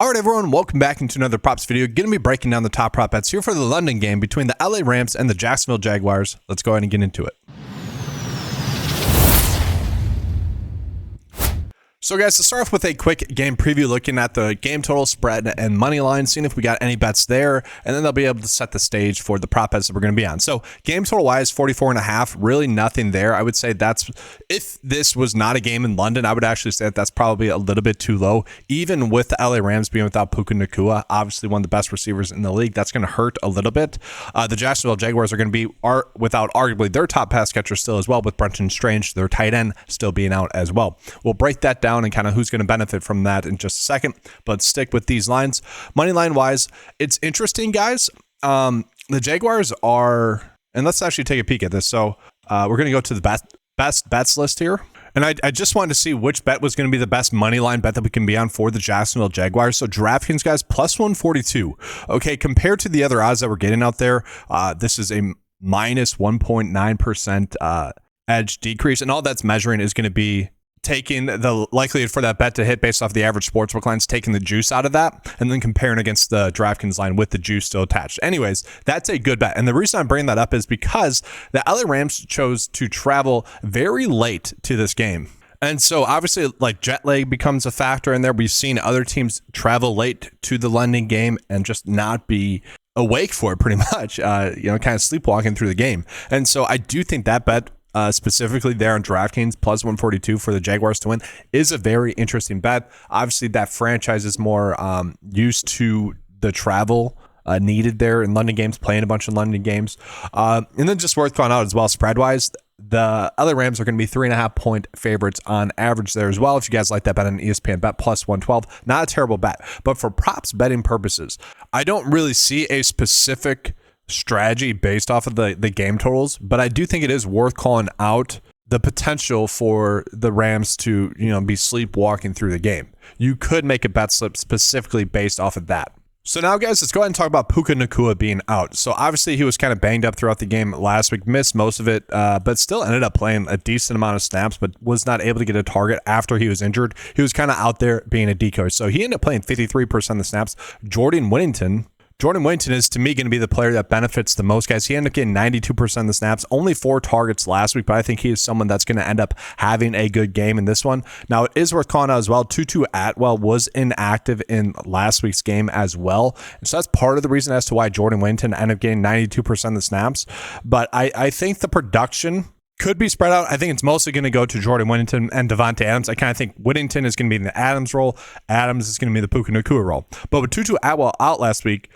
Alright everyone, welcome back into another props video. Going to be breaking down the top prop bets here for the London game between the LA Rams and the Jacksonville Jaguars. Let's go ahead and get into it. So guys, to start off with a quick game preview, looking at the game total, spread, and money line, seeing if we got any bets there, and then they'll be able to set the stage for the prop bets that we're going to be on. So game total wise, 44.5, really nothing there. I would say that's, if this was not a game in London, I would actually say that that's probably a little bit too low, even with the LA Rams being without Puka Nacua, obviously one of the best receivers in the league. That's going to hurt a little bit. The Jacksonville Jaguars are going to be without arguably their top pass catcher still as well, with Brenton Strange, their tight end, still being out as well. We'll break that down and kind of who's going to benefit from that in just a second, but stick with these lines. Money line wise, it's interesting, guys. The Jaguars are, and let's actually take a peek at this. So we're going to go to the best bets list here. And I just wanted to see which bet was going to be the best money line bet that we can be on for the Jacksonville Jaguars. So DraftKings, guys, plus 142. Okay, compared to the other odds that we're getting out there, this is a minus 1.9% edge decrease. And all that's measuring is going to be taking the likelihood for that bet to hit based off the average sportsbook lines, taking the juice out of that, and then comparing against the DraftKings line with the juice still attached. Anyways, that's a good bet. And the reason I'm bringing that up is because the LA Rams chose to travel very late to this game. And so obviously, like, jet lag becomes a factor in there. We've seen other teams travel late to the London game and just not be awake for it pretty much, kind of sleepwalking through the game. And so I do think that bet, specifically there on DraftKings, plus 142 for the Jaguars to win, is a very interesting bet. Obviously, that franchise is more used to the travel needed there in London games, playing a bunch of London games. And then just worth calling out as well, spread-wise, the LA Rams are going to be 3.5 point favorites on average there as well. If you guys like that bet on ESPN, bet plus 112. Not a terrible bet. But for props betting purposes, I don't really see a specific strategy based off of the game totals, but I do think it is worth calling out the potential for the Rams to, be sleepwalking through the game. You could make a bet slip specifically based off of that. So now, guys, let's go ahead and talk about Puka Nacua being out. So obviously he was kind of banged up throughout the game last week, missed most of it, but still ended up playing a decent amount of snaps, but was not able to get a target after he was injured. He was kind of out there being a decoy. So he ended up playing 53% of the snaps. Jordan Whittington is, to me, going to be the player that benefits the most, guys. He ended up getting 92% of the snaps, only 4 targets last week, but I think he is someone that's going to end up having a good game in this one. Now, it is worth calling out as well, Tutu Atwell was inactive in last week's game as well. And so that's part of the reason as to why Jordan Whittington ended up getting 92% of the snaps. But I think the production could be spread out. I think it's mostly going to go to Jordan Whittington and Devontae Adams. I kind of think Whittington is going to be in the Adams role. Adams is going to be the Puka Nacua role. But with Tutu Atwell out last week,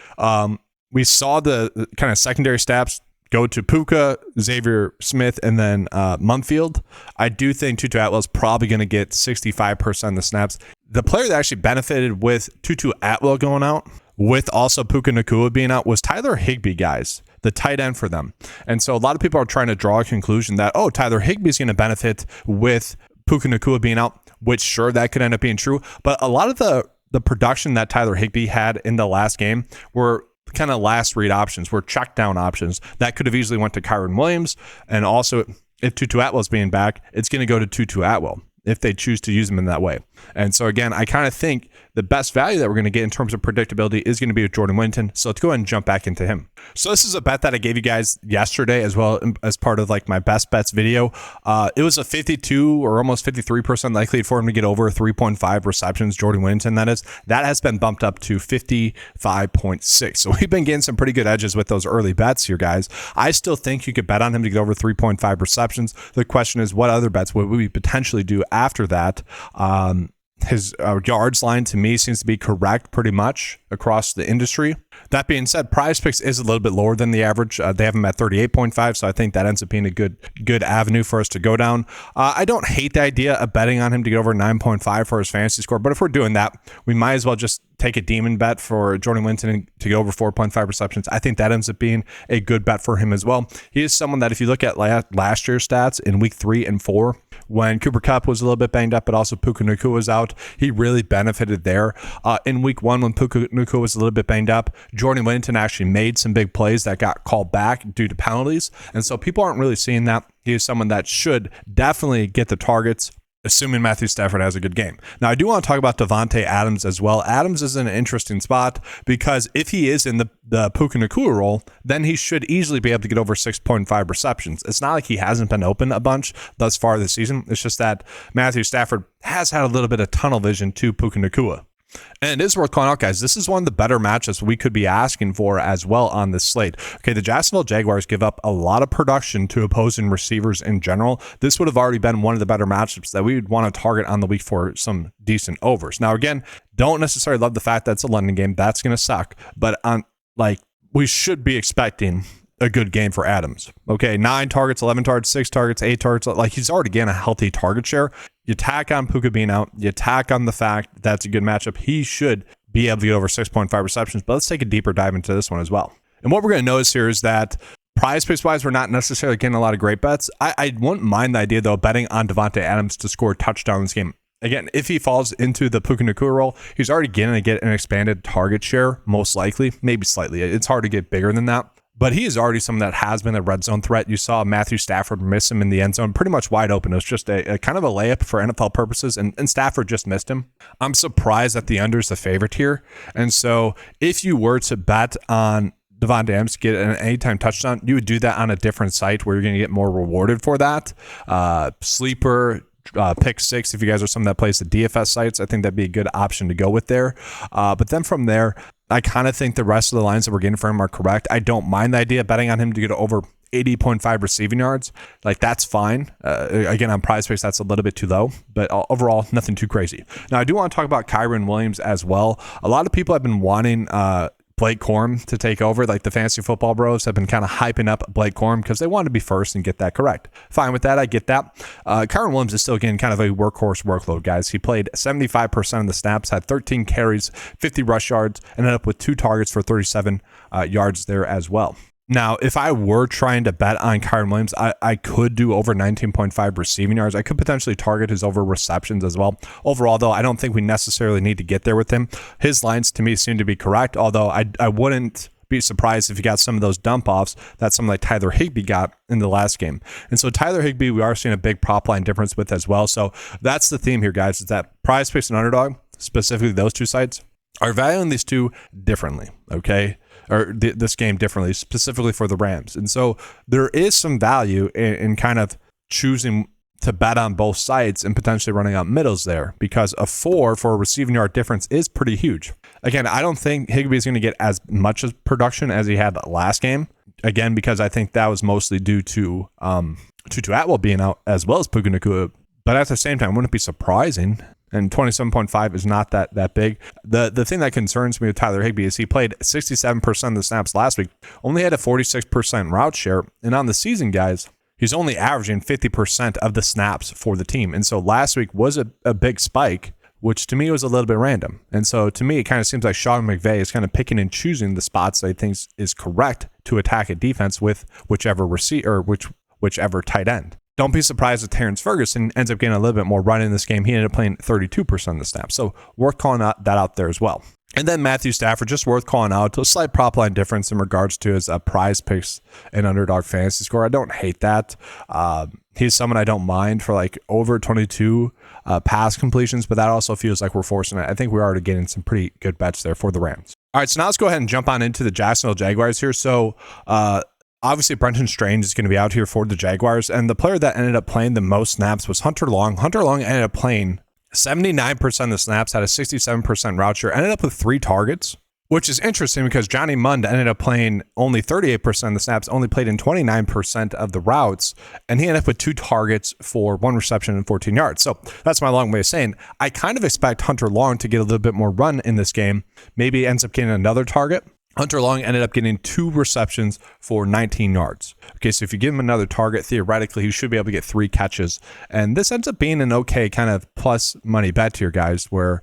we saw the kind of secondary stats go to Puka, Xavier Smith, and then Munfield. I do think Tutu Atwell is probably going to get 65% of the snaps. The player that actually benefited with Tutu Atwell going out, with also Puka Nacua being out, was Tyler Higbee, guys, the tight end for them. And so a lot of people are trying to draw a conclusion that, Tyler Higbee is going to benefit with Puka Nacua being out, which sure, that could end up being true. But a lot of the production that Tyler Higbee had in the last game were kind of last read options, were check down options that could have easily went to Kyron Williams. And also, if Tutu Atwell is being back, it's going to go to Tutu Atwell if they choose to use him in that way. And so again, I kind of think the best value that we're going to get in terms of predictability is going to be with Jordan Whittington. So let's go ahead and jump back into him. So this is a bet that I gave you guys yesterday as well as part of like my best bets video. It was a 52 or almost 53% likelihood for him to get over 3.5 receptions, Jordan Whittington that is. That has been bumped up to 55.6. So we've been getting some pretty good edges with those early bets here, guys. I still think you could bet on him to get over 3.5 receptions. The question is, what other bets would we potentially do after that? His yards line, to me, seems to be correct pretty much across the industry. That being said, PrizePicks is a little bit lower than the average. They have him at 38.5, so I think that ends up being a good avenue for us to go down. I don't hate the idea of betting on him to get over 9.5 for his fantasy score, but if we're doing that, we might as well just take a demon bet for Jordan Whittington to get over 4.5 receptions. I think that ends up being a good bet for him as well. He is someone that, if you look at last year's stats in week 3 and 4, when Cooper Kupp was a little bit banged up, but also Puka Nacua was out, he really benefited there. In week 1, when Puka Nacua was a little bit banged up, Jordan Whittington actually made some big plays that got called back due to penalties. And so people aren't really seeing that. He is someone that should definitely get the targets assuming Matthew Stafford has a good game. Now, I do want to talk about Davante Adams as well. Adams is in an interesting spot because if he is in the Puka Nacua role, then he should easily be able to get over 6.5 receptions. It's not like he hasn't been open a bunch thus far this season. It's just that Matthew Stafford has had a little bit of tunnel vision to Puka Nacua. And it is worth calling out, guys. This is one of the better matchups we could be asking for as well on this slate. Okay, the Jacksonville Jaguars give up a lot of production to opposing receivers in general. This would have already been one of the better matchups that we would want to target on the week for some decent overs. Now, again, don't necessarily love the fact that it's a London game. That's going to suck. But we should be expecting a good game for Adams. Okay, 9 targets, 11 targets, 6 targets, 8 targets. Like, he's already getting a healthy target share. You tack on Puka being out, you tack on the fact that's a good matchup. He should be able to get over 6.5 receptions, but let's take a deeper dive into this one as well. And what we're going to notice here is that PrizePicks wise, we're not necessarily getting a lot of great bets. I wouldn't mind the idea, though, betting on Davante Adams to score a touchdown in this game. Again, if he falls into the Puka Nacua role, he's already going to get an expanded target share, most likely, maybe slightly. It's hard to get bigger than that. But he is already someone that has been a red zone threat. You saw Matthew Stafford miss him in the end zone, pretty much wide open. It was just a kind of a layup for NFL purposes, and Stafford just missed him. I'm surprised that the under is the favorite here. And so if you were to bet on Davante Adams to get an anytime touchdown, you would do that on a different site where you're going to get more rewarded for that. Sleeper, Pick Six, if you guys are someone that plays the DFS sites, I think that'd be a good option to go with there. But then from there, I kind of think the rest of the lines that we're getting for him are correct. I don't mind the idea of betting on him to get over 80.5 receiving yards. Like, that's fine. Again, on PrizePicks, that's a little bit too low, but overall, nothing too crazy. Now, I do want to talk about Kyren Williams as well. A lot of people have been wanting Blake Corum to take over. Like, the fantasy football bros have been kind of hyping up Blake Corum because they want to be first and get that correct. Fine with that. I get that. Kyren Williams is still getting kind of a workhorse workload, guys. He played 75% of the snaps, had 13 carries, 50 rush yards, ended up with 2 targets for 37 yards there as well. Now, if I were trying to bet on Kyren Williams, I could do over 19.5 receiving yards. I could potentially target his over receptions as well. Overall, though, I don't think we necessarily need to get there with him. His lines, to me, seem to be correct, although I wouldn't be surprised if he got some of those dump-offs that someone like Tyler Higbee got in the last game. And so Tyler Higbee, we are seeing a big prop line difference with as well. So that's the theme here, guys, is that PrizePicks and Underdog, specifically those two sites, are valuing these two differently, okay? Or this game differently, specifically for the Rams. And so there is some value in kind of choosing to bet on both sides and potentially running out middles there, because a 4 for a receiving yard difference is pretty huge. Again, I don't think Higbee is going to get as much as production as he had last game. Again, because I think that was mostly due to Tutu Atwell being out as well as Puka Nacua. But at the same time, wouldn't it be surprising? And 27.5 is not that big. The thing that concerns me with Tyler Higbee is he played 67% of the snaps last week, only had a 46% route share. And on the season, guys, he's only averaging 50% of the snaps for the team. And so last week was a big spike, which to me was a little bit random. And so to me, it kind of seems like Sean McVay is kind of picking and choosing the spots that he thinks is correct to attack a defense with whichever receiver or whichever tight end. Don't be surprised if Terrence Ferguson ends up getting a little bit more run in this game. He ended up playing 32% of the snaps. So worth calling that out there as well. And then Matthew Stafford, just worth calling out. A slight prop line difference in regards to his PrizePicks and Underdog fantasy score. I don't hate that. He's someone I don't mind for like over 22 pass completions, but that also feels like we're forcing it. I think we're already getting some pretty good bets there for the Rams. All right, so now let's go ahead and jump on into the Jacksonville Jaguars here. So, obviously, Brenton Strange is going to be out here for the Jaguars, and the player that ended up playing the most snaps was Hunter Long. Hunter Long ended up playing 79% of the snaps, had a 67% route share, ended up with 3 targets, which is interesting because Johnny Mund ended up playing only 38% of the snaps, only played in 29% of the routes, and he ended up with 2 targets for 1 reception and 14 yards. So that's my long way of saying I kind of expect Hunter Long to get a little bit more run in this game. Maybe he ends up getting another target. Hunter Long ended up getting 2 receptions for 19 yards. Okay, so if you give him another target, theoretically, he should be able to get 3 catches. And this ends up being an okay kind of plus money bet here, guys, where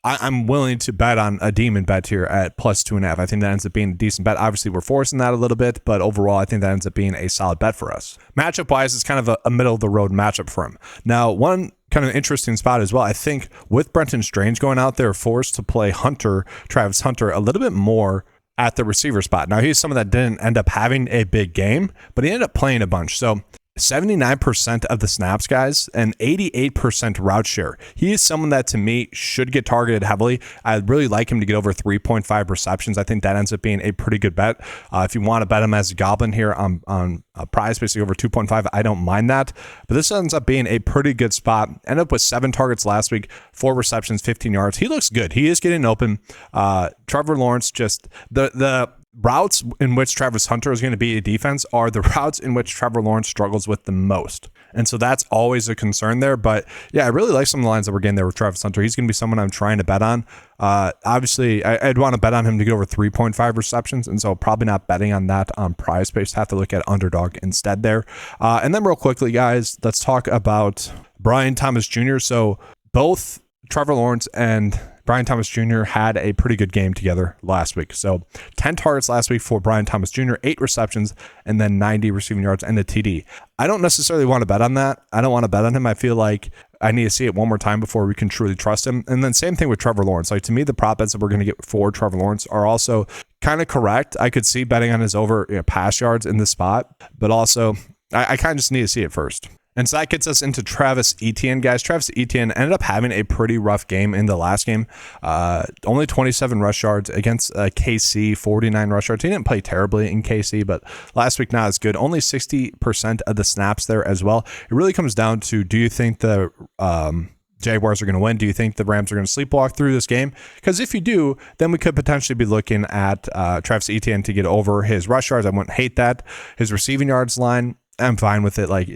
I'm willing to bet on a demon bet here at plus 2.5. I think that ends up being a decent bet. Obviously, we're forcing that a little bit, but overall, I think that ends up being a solid bet for us. Matchup-wise, it's kind of a middle-of-the-road matchup for him. Now, one kind of interesting spot as well, I think with Brenton Strange going out there, forced to play Travis Hunter, a little bit more at the receiver spot. Now, he's someone that didn't end up having a big game, but he ended up playing a bunch. So 79% of the snaps, guys, and 88% route share. He is someone that, to me, should get targeted heavily. I really like him to get over 3.5 receptions. I think that ends up being a pretty good bet. If you want to bet him as a goblin here on prize, basically over 2.5, I don't mind that. But this ends up being a pretty good spot. Ended up with 7 targets last week, 4 receptions, 15 yards. He looks good. He is getting open. Trevor Lawrence, just the routes in which Travis Hunter is going to be a defense are the routes in which Trevor Lawrence struggles with the most. And so that's always a concern there. But yeah, I really like some of the lines that we're getting there with Travis Hunter. He's going to be someone I'm trying to bet on. Obviously, I'd want to bet on him to get over 3.5 receptions. And so probably not betting on that on PrizePicks. Have to look at Underdog instead there. And then real quickly, guys, let's talk about Brian Thomas Jr. So both Trevor Lawrence and Brian Thomas Jr. had a pretty good game together last week. So 10 targets last week for Brian Thomas Jr., 8 receptions, and then 90 receiving yards and a TD. I don't necessarily want to bet on that. I don't want to bet on him. I feel like I need to see it one more time before we can truly trust him. And then same thing with Trevor Lawrence. Like, to me, the prop bets that we're going to get for Trevor Lawrence are also kind of correct. I could see betting on his over pass yards in this spot, but also I kind of just need to see it first. And so that gets us into Travis Etienne, guys. Travis Etienne ended up having a pretty rough game in the last game. Only 27 rush yards against KC, 49 rush yards. He didn't play terribly in KC, but last week not as good. Only 60% of the snaps there as well. It really comes down to, do you think the Jaguars are going to win? Do you think the Rams are going to sleepwalk through this game? Because if you do, then we could potentially be looking at Travis Etienne to get over his rush yards. I wouldn't hate that. His receiving yards line, I'm fine with it. Like,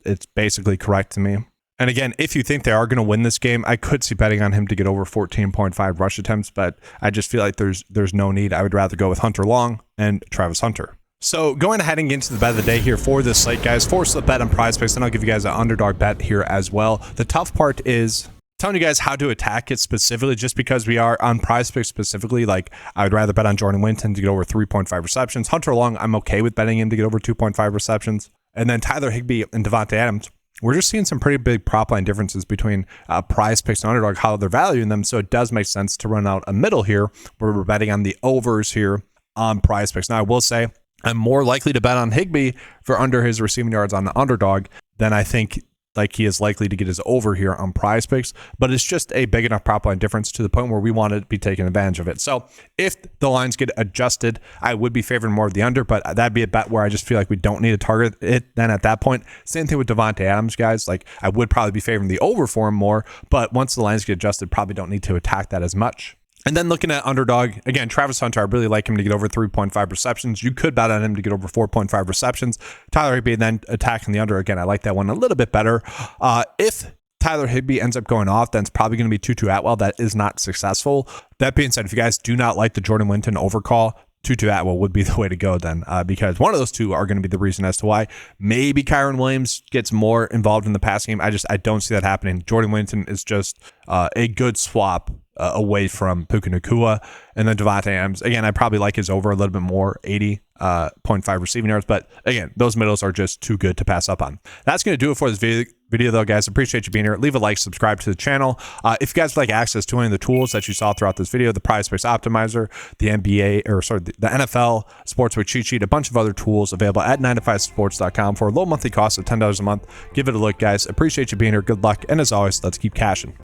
it's basically correct to me. And again, if you think they are going to win this game, I could see betting on him to get over 14.5 rush attempts, but I just feel like there's no need. I would rather go with Hunter Long and Travis Hunter. So going ahead and getting into the bet of the day here for this slate, guys, force the bet on PrizePicks, and I'll give you guys an underdog bet here as well. The tough part is telling you guys how to attack it specifically, just because we are on PrizePicks specifically. Like, I would rather bet on Jordan Whittington to get over 3.5 receptions. Hunter Long, I'm okay with betting him to get over 2.5 receptions. And then Tyler Higbee and Devontae Adams, we're just seeing some pretty big prop line differences between PrizePicks and Underdog, how they're valuing them. So it does make sense to run out a middle here where we're betting on the overs here on PrizePicks. Now, I will say I'm more likely to bet on Higbee for under his receiving yards on the Underdog than I think like he is likely to get his over here on PrizePicks, but it's just a big enough prop line difference to the point where we want to be taking advantage of it. So if the lines get adjusted, I would be favoring more of the under, but that'd be a bet where I just feel like we don't need to target it then at that point. Same thing with Devontae Adams, guys. Like, I would probably be favoring the over for him more, but once the lines get adjusted, probably don't need to attack that as much. And then looking at Underdog, again, Travis Hunter, I really like him to get over 3.5 receptions. You could bet on him to get over 4.5 receptions. Tyler Higbee then attacking the under. Again, I like that one a little bit better. If Tyler Higbee ends up going off, then it's probably going to be Tutu Atwell. That is not successful. That being said, if you guys do not like the Jordan Whittington overcall, Tutu Atwell would be the way to go then, because one of those two are going to be the reason as to why. Maybe Kyron Williams gets more involved in the passing game. I don't see that happening. Jordan Whittington is just a good swap away from Puka Nacua. And then Devontae Adams, again, I probably like his over a little bit more, 80.5 receiving yards. But again, those middles are just too good to pass up on. That's going to do it for this video though, guys. Appreciate you being here. Leave a like, subscribe to the channel. If you guys would like access to any of the tools that you saw throughout this video, the PrizePicks Optimizer, the NFL Sportsbook Cheat Sheet, a bunch of other tools available at 9to5sports.com for a low monthly cost of $10 a month. Give it a look, guys. Appreciate you being here. Good luck. And as always, let's keep cashing.